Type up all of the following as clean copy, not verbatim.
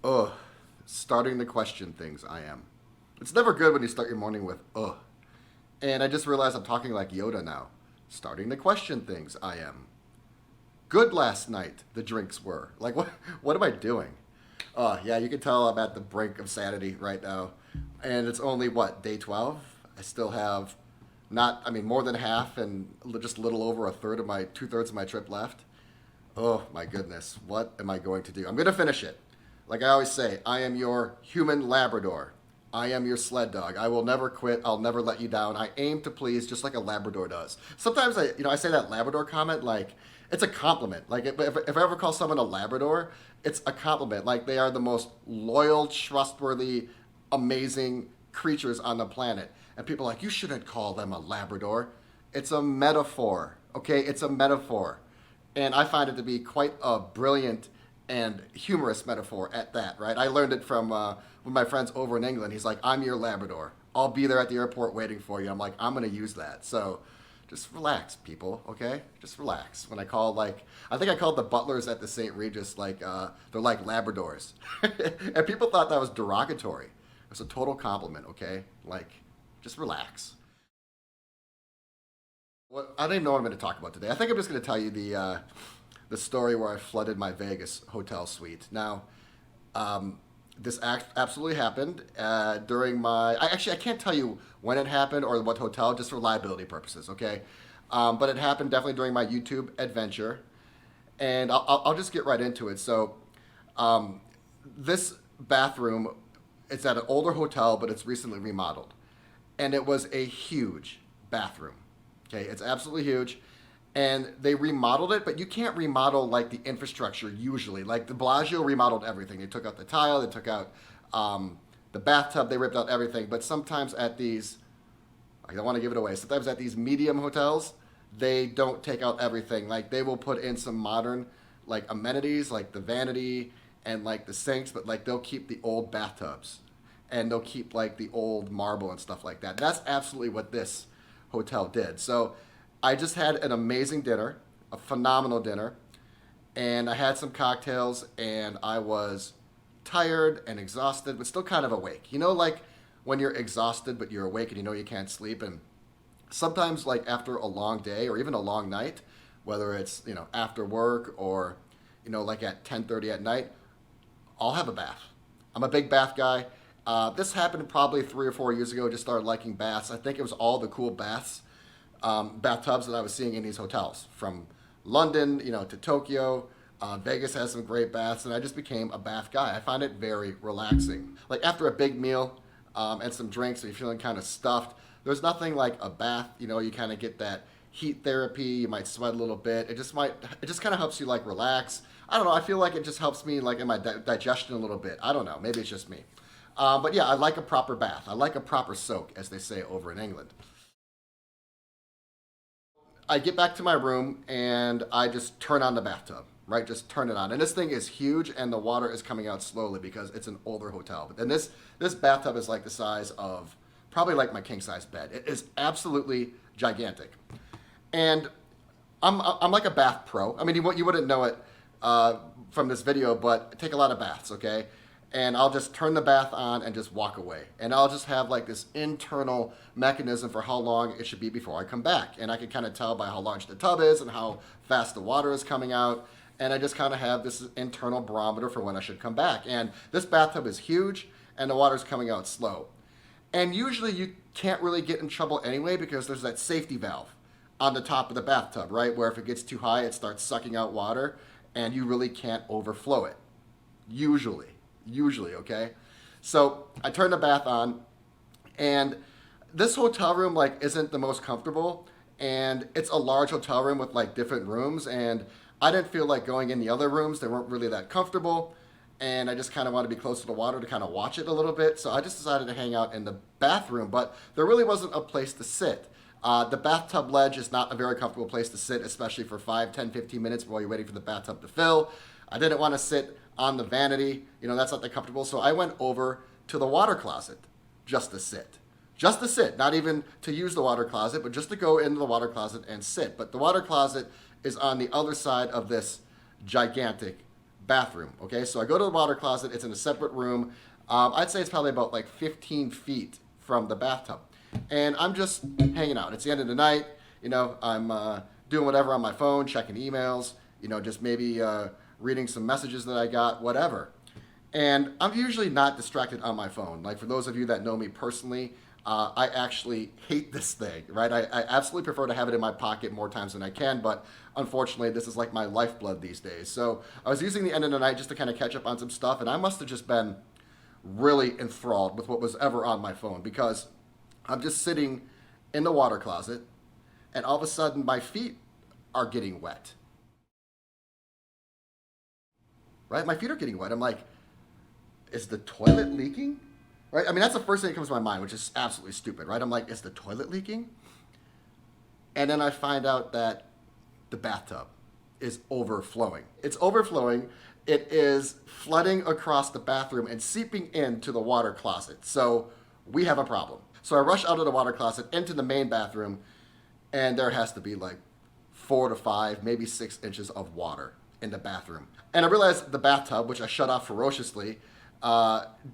Ugh. Starting to question things, I am. It's never good when you start your morning with ugh. And I just realized I'm talking like Yoda now. Starting to question things, I am. Good last night, the drinks were. Like, what am I doing? Yeah, you can tell I'm at the brink of sanity right now. And it's only, what, day 12? I still have not, I mean, more than half and just a little over a third of my, two-thirds of my trip left. Oh my goodness, what am I going to do? I'm going to finish it. Like I always say, I am your human Labrador. I am your sled dog. I will never quit. I'll never let you down. I aim to please just like a Labrador does. Sometimes I say that Labrador comment like it's a compliment. Like if I ever call someone a Labrador, it's a compliment. Like they are the most loyal, trustworthy, amazing creatures on the planet. And people are like, you shouldn't call them a Labrador. It's a metaphor. Okay, it's a metaphor. And I find it to be quite a brilliant and humorous metaphor at that, right? I learned it from one of my friends over in England. He's like, I'm your Labrador. I'll be there at the airport waiting for you. I'm like, I'm going to use that. So just relax, people, okay? Just relax. When I call, like, I think I called the butlers at the St. Regis, like, they're like Labradors. And people thought that was derogatory. It was a total compliment, okay? Like, just relax. Well, I don't even know what I'm going to talk about today. I think I'm just going to tell you the story where I flooded my Vegas hotel suite. Now, this absolutely happened during my. I can't tell you when it happened or what hotel, just for liability purposes. Okay, but it happened definitely during my YouTube adventure, and I'll just get right into it. So, this bathroom, it's at an older hotel, but it's recently remodeled, and it was a huge bathroom. Okay, it's absolutely huge. And they remodeled it, but you can't remodel like the infrastructure usually. Like the Bellagio remodeled everything. They took out the tile, they took out the bathtub, they ripped out everything. But sometimes at these, I don't want to give it away, sometimes at these medium hotels, they don't take out everything. Like they will put in some modern like amenities like the vanity and like the sinks, but like they'll keep the old bathtubs and they'll keep like the old marble and stuff like that. That's absolutely what this hotel did. So I just had an amazing dinner, a phenomenal dinner, and I had some cocktails and I was tired and exhausted, but still kind of awake. You know, like when you're exhausted but you're awake and you know you can't sleep, and sometimes like after a long day or even a long night, whether it's, after work or, like at 10:30 at night, I'll have a bath. I'm a big bath guy. This happened probably 3 or 4 years ago. Just started liking baths. I think it was all the cool bathtubs that I was seeing in these hotels from London, to Tokyo. Vegas has some great baths, and I just became a bath guy. I find it very relaxing. Like after a big meal and some drinks, and you're feeling kind of stuffed, there's nothing like a bath. You kind of get that heat therapy. You might sweat a little bit. It just kind of helps you like relax. I don't know. I feel like it just helps me like in my digestion a little bit. I don't know. Maybe it's just me. But yeah, I like a proper bath. I like a proper soak, as they say over in England. I get back to my room and I just turn on the bathtub, right? Just turn it on. And this thing is huge and the water is coming out slowly because it's an older hotel. But then this bathtub is like the size of probably like my king size bed. It is absolutely gigantic. And I'm like a bath pro. I mean, you wouldn't know it from this video, but I take a lot of baths, okay? And I'll just turn the bath on and just walk away. And I'll just have like this internal mechanism for how long it should be before I come back. And I can kind of tell by how large the tub is and how fast the water is coming out. And I just kind of have this internal barometer for when I should come back. And this bathtub is huge and the water's coming out slow. And usually you can't really get in trouble anyway because there's that safety valve on the top of the bathtub, right? Where if it gets too high, it starts sucking out water and you really can't overflow it. Usually, okay? So I turn the bath on, and this hotel room like isn't the most comfortable, and it's a large hotel room with like different rooms, and I didn't feel like going in the other rooms. They weren't really that comfortable, and I just kind of want to be close to the water to kind of watch it a little bit. So I just decided to hang out in the bathroom, but there really wasn't a place to sit. The bathtub ledge is not a very comfortable place to sit, especially for 5, 10, 15 minutes while you're waiting for the bathtub to fill. I didn't want to sit on the vanity. That's not that comfortable. So I went over to the water closet just to sit. Just to sit, not even to use the water closet, but just to go into the water closet and sit. But the water closet is on the other side of this gigantic bathroom. Okay, so I go to the water closet. It's in a separate room. I'd say it's probably about like 15 feet from the bathtub. And I'm just hanging out. It's the end of the night. I'm doing whatever on my phone, checking emails, just maybe reading some messages that I got, whatever. And I'm usually not distracted on my phone. Like for those of you that know me personally, I actually hate this thing, right? I absolutely prefer to have it in my pocket more times than I can, but unfortunately, this is like my lifeblood these days. So I was using the end of the night just to kind of catch up on some stuff, and I must have just been really enthralled with what was ever on my phone because I'm just sitting in the water closet, and all of a sudden, my feet are getting wet. Right? My feet are getting wet. I'm like, is the toilet leaking? Right? I mean, that's the first thing that comes to my mind, which is absolutely stupid, right? I'm like, is the toilet leaking? And then I find out that the bathtub is overflowing. It's overflowing. It is flooding across the bathroom and seeping into the water closet. So we have a problem. So I rush out of the water closet into the main bathroom, and there has to be like 4 to 5, maybe 6 inches of water in the bathroom. And I realized the bathtub, which I shut off ferociously,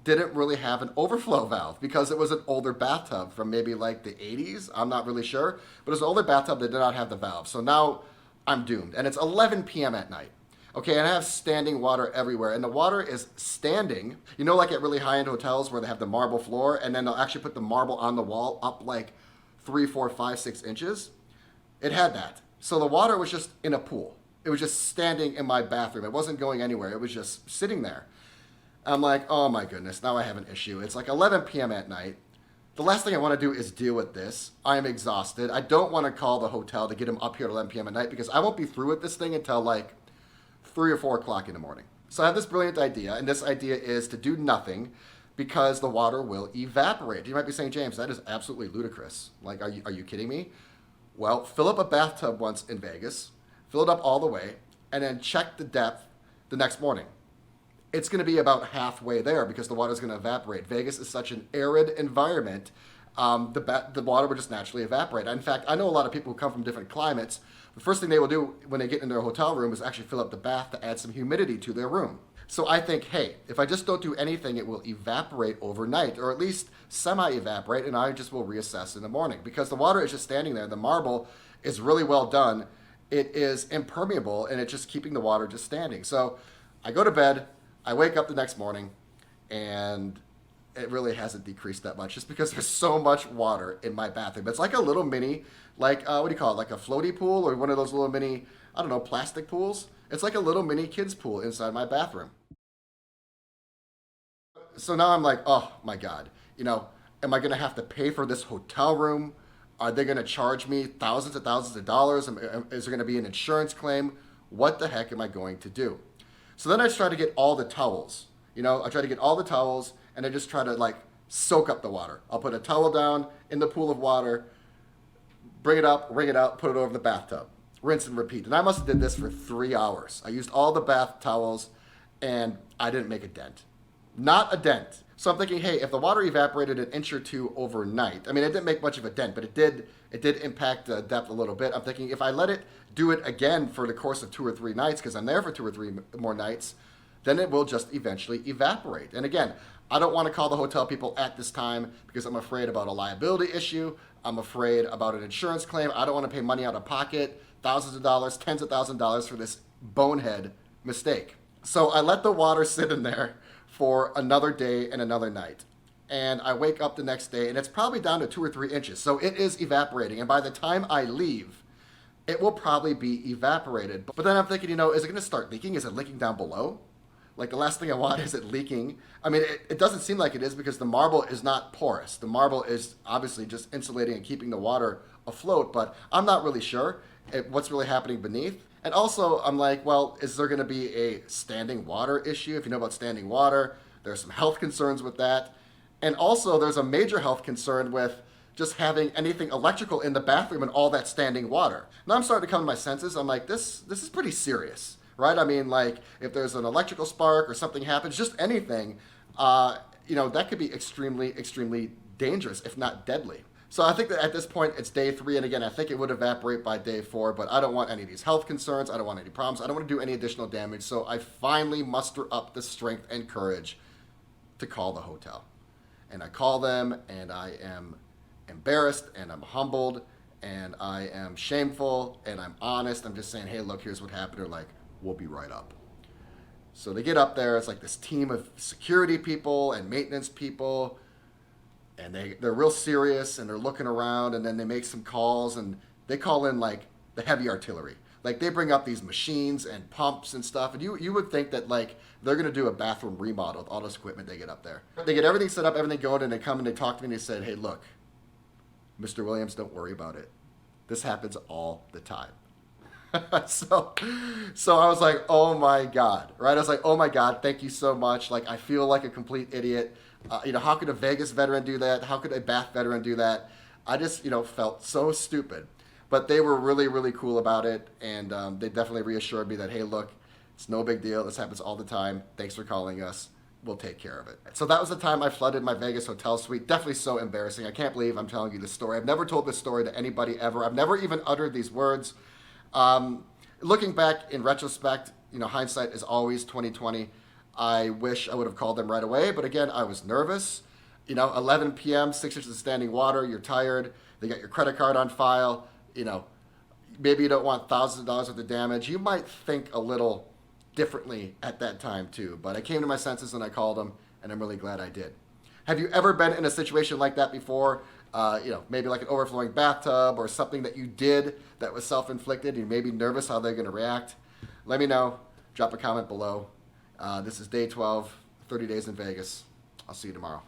didn't really have an overflow valve because it was an older bathtub from maybe like the 80s. I'm not really sure, but it was an older bathtub that did not have the valve. So now I'm doomed. And it's 11 p.m. at night. Okay, and I have standing water everywhere. And the water is standing, like at really high-end hotels where they have the marble floor, and then they'll actually put the marble on the wall up like 3, 4, 5, 6 inches. It had that. So the water was just in a pool. It was just standing in my bathroom. It wasn't going anywhere. It was just sitting there. I'm like, oh my goodness, now I have an issue. It's like 11 p.m. at night. The last thing I want to do is deal with this. I am exhausted. I don't want to call the hotel to get him up here at 11 p.m. at night because I won't be through with this thing until like 3 or 4 o'clock in the morning. So I have this brilliant idea, and this idea is to do nothing because the water will evaporate. You might be saying, James, that is absolutely ludicrous. Like, are you kidding me? Well, fill up a bathtub once in Vegas, fill it up all the way, and then check the depth the next morning. It's going to be about halfway there because the water is going to evaporate. Vegas is such an arid environment. The water will just naturally evaporate. In fact, I know a lot of people who come from different climates. The first thing they will do when they get in their hotel room is actually fill up the bath to add some humidity to their room. So I think, hey, if I just don't do anything, it will evaporate overnight, or at least semi-evaporate, and I just will reassess in the morning. Because the water is just standing there. The marble is really well done. It is impermeable, and it's just keeping the water just standing. So I go to bed. I wake up the next morning, and it really hasn't decreased that much just because there's so much water in my bathroom. It's like a little mini, like, what do you call it, like a floaty pool or one of those little mini, I don't know, plastic pools? It's like a little mini kids pool inside my bathroom. So now I'm like, oh my God, am I going to have to pay for this hotel room? Are they going to charge me thousands and thousands of dollars? Is there going to be an insurance claim? What the heck am I going to do? So then I try to get all the towels. I try to get all the towels, and I just try to like soak up the water. I'll put a towel down in the pool of water, bring it up, wring it out, put it over the bathtub. Rinse and repeat. And I must have did this for 3 hours. I used all the bath towels, and I didn't make a dent. Not a dent. So I'm thinking, hey, if the water evaporated an inch or two overnight, I mean, it didn't make much of a dent, but it did impact the depth a little bit. I'm thinking if I let it do it again for the course of 2 or 3 nights, because I'm there for 2 or 3 more nights, then it will just eventually evaporate. And again, I don't want to call the hotel people at this time because I'm afraid about a liability issue. I'm afraid about an insurance claim. I don't want to pay money out of pocket, thousands of dollars, tens of thousands of dollars for this bonehead mistake. So I let the water sit in there for another day and another night. And I wake up the next day, and it's probably down to 2 or 3 inches. So it is evaporating. And by the time I leave, it will probably be evaporated. But then I'm thinking, is it going to start leaking? Is it leaking down below? Like, the last thing I want is it leaking. I mean, it doesn't seem like it is because the marble is not porous. The marble is obviously just insulating and keeping the water afloat, but I'm not really sure what's really happening beneath. And also, I'm like, well, is there going to be a standing water issue? If you know about standing water, there's some health concerns with that. And also, there's a major health concern with just having anything electrical in the bathroom and all that standing water. Now I'm starting to come to my senses. I'm like, this is pretty serious, right? I mean, like, if there's an electrical spark or something happens, just anything, that could be extremely, extremely dangerous, if not deadly. So I think that at this point it's day 3, and again, I think it would evaporate by day 4. But I don't want any of these health concerns. I don't want any problems. I don't want to do any additional damage. So I finally muster up the strength and courage to call the hotel, and I call them, and I am embarrassed, and I'm humbled, and I am shameful, and I'm honest. I'm just saying, hey, look, here's what happened. They're like, we'll be right up. So they get up there. It's like this team of security people and maintenance people, and they're real serious, and they're looking around, and then they make some calls, and they call in like the heavy artillery. Like they bring up these machines and pumps and stuff, and you would think that like they're gonna do a bathroom remodel with all this equipment they get up there. They get everything set up, everything going, and they come and they talk to me and they said, hey, look, Mr. Williams, don't worry about it. This happens all the time. so I was like, oh my God, right? I was like, oh my God, thank you so much. Like, I feel like a complete idiot. How could a Vegas veteran do that? How could a Bath veteran do that? I just, felt so stupid. But they were really, really cool about it. And they definitely reassured me that, hey, look, it's no big deal. This happens all the time. Thanks for calling us. We'll take care of it. So that was the time I flooded my Vegas hotel suite. Definitely so embarrassing. I can't believe I'm telling you this story. I've never told this story to anybody ever. I've never even uttered these words. Looking back in retrospect, hindsight is always 2020. I wish I would have called them right away, but again, I was nervous. 11 p.m., 6 inches of standing water, you're tired, they got your credit card on file, maybe you don't want thousands of dollars worth of damage. You might think a little differently at that time too, but I came to my senses and I called them, and I'm really glad I did. Have you ever been in a situation like that before? Maybe like an overflowing bathtub or something that you did that was self-inflicted. You may be nervous how they're going to react. Let me know. Drop a comment below. This is day 12, 30 days in Vegas. I'll see you tomorrow.